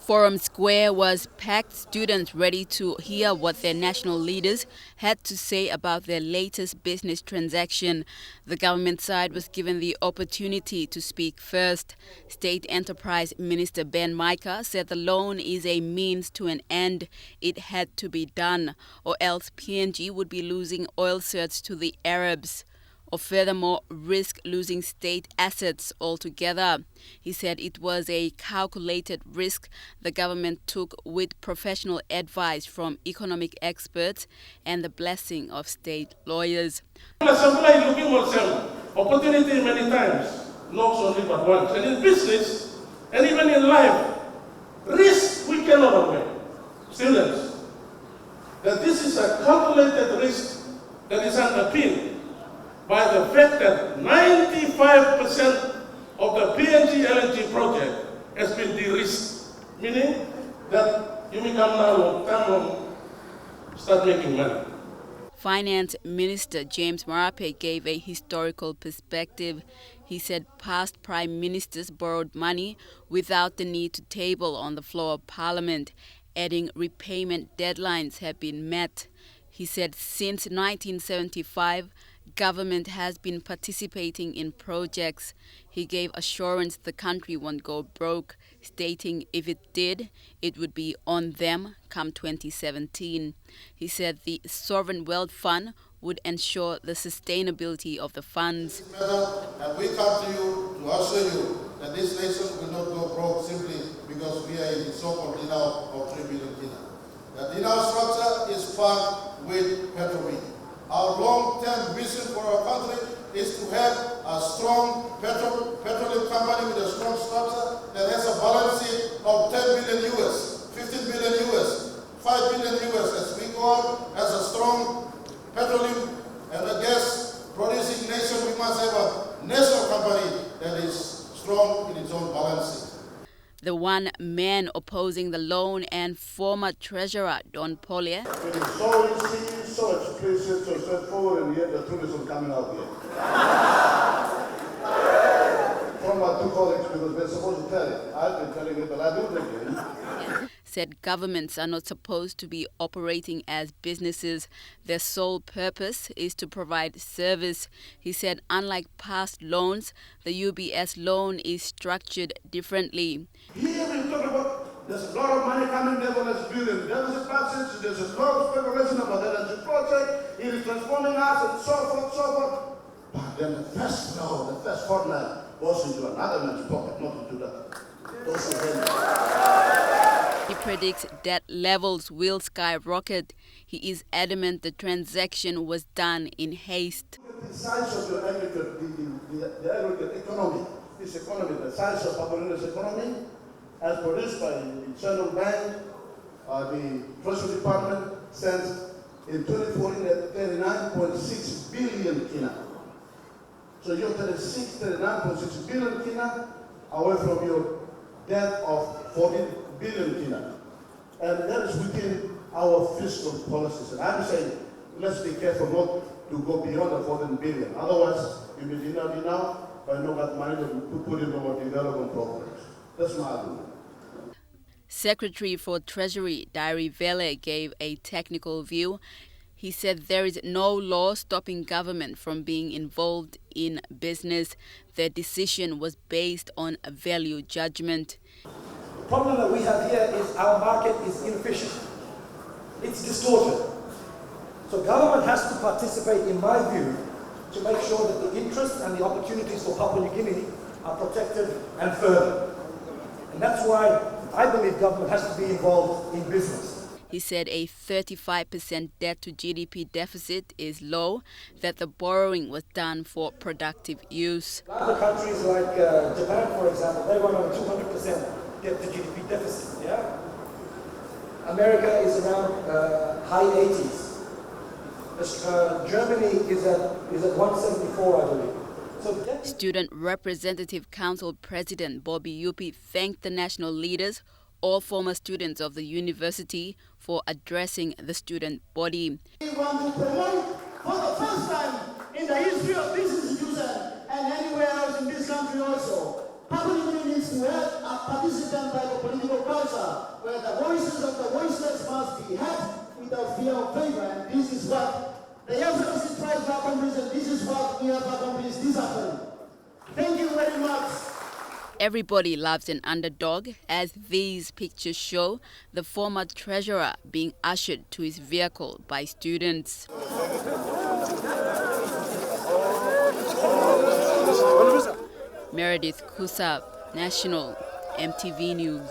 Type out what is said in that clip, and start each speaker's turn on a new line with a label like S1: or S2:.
S1: Forum Square was packed, students ready to hear what their national leaders had to say about their latest business transaction. The government side was given the opportunity to speak first. State Enterprise Minister Ben Micah said the loan is a means to an end. It had to be done, or else PNG would be losing oil certs to the Arabs, or furthermore risk losing state assets altogether. He said it was a calculated risk the government took with professional advice from economic experts and the blessing of state lawyers.
S2: Opportunity many times knocks only but once. And in business, and even in life, risk we cannot avoid. Students, that this is a calculated risk that is underpinned by the fact that 95% of the PNG LNG project has been de-risked, meaning that you may come home, start making money.
S1: Finance Minister James Marape gave a historical perspective. He said past prime ministers borrowed money without the need to table on the floor of Parliament, adding repayment deadlines have been met. He said since 1975, government has been participating in projects. He gave assurance the country won't go broke, stating if it did, it would be on them come 2017. He said the Sovereign Wealth Fund would ensure the sustainability of the funds.
S3: And we come to you to assure you that this nation will not go broke simply because we are in the so-called dinner of 3 billion kina. The dinner structure is part with petroleum. Our long-term vision for our country is to have a strong petroleum company with a strong structure that has a balance sheet of 10 billion US, 15 billion US, 5 billion US as we go on as a strong petroleum and a gas producing nation. We must have a national company that is strong in its own balance sheet.
S1: The one man opposing the loan and former treasurer Don Pollier.
S4: It is so easy, so explicit, so straightforward, and yet the truth isn't coming out yet. From my two colleagues, because they're supposed to tell it. I've been telling it, but I do it again.
S1: Said governments are not supposed to be operating as businesses. Their sole purpose is to provide service. He said unlike past loans, the UBS loan is structured differently.
S4: Here we talk about there's a lot of money coming there for us building. There's a passage, there's a lot of speculation about the energy project. It is transforming us and so forth, so forth. But then the first fortnight goes into another man's pocket, not into those who
S1: He predicts debt levels will skyrocket. He is adamant the transaction was done in haste.
S4: The size of the aggregate, the aggregate economy, this economy, the size of Papua's economy, as produced by the Central Bank, the Treasury Department, stands in 2014 at 39.6 billion kina. So you're 39.6 billion kina away from your debt of 14 billion kina. And that is within our fiscal policies. And I'm saying, let's be careful not to go beyond the 14 billion. Otherwise, you may dinner, but not got money to put in our development programs. That's my argument.
S1: Secretary for Treasury Diary Vele gave a technical view. He said there is no law stopping government from being involved in business. Their decision was based on a value judgment.
S5: The problem that we have here is our market is inefficient. It's distorted. So government has to participate, in my view, to make sure that the interests and the opportunities for Papua New Guinea are protected and furthered. And that's why I believe government has to be involved in business.
S1: He said a 35% debt to GDP deficit is low, that the borrowing was done for productive use.
S5: Other countries like Japan, for example, they run on a 200% debt to GDP deficit. Yeah? America is around high 80s. Germany is at 174, I believe. So
S1: Student Representative Council President Bobby Yupi thanked the national leaders, all former students of the university, for addressing the student body.
S6: We want to promote for the first time in the history of this institution and anywhere else in this country also, Papua New Guinea needs to have a participant type of political culture where the voices of the voiceless must be heard without fear or favor. And this is what the young fellows try to accomplish, and this is what we have accomplished this afternoon. Thank you very much.
S1: Everybody loves an underdog, as these pictures show the former treasurer being ushered to his vehicle by students. Meredith Kusa, National, MTV News.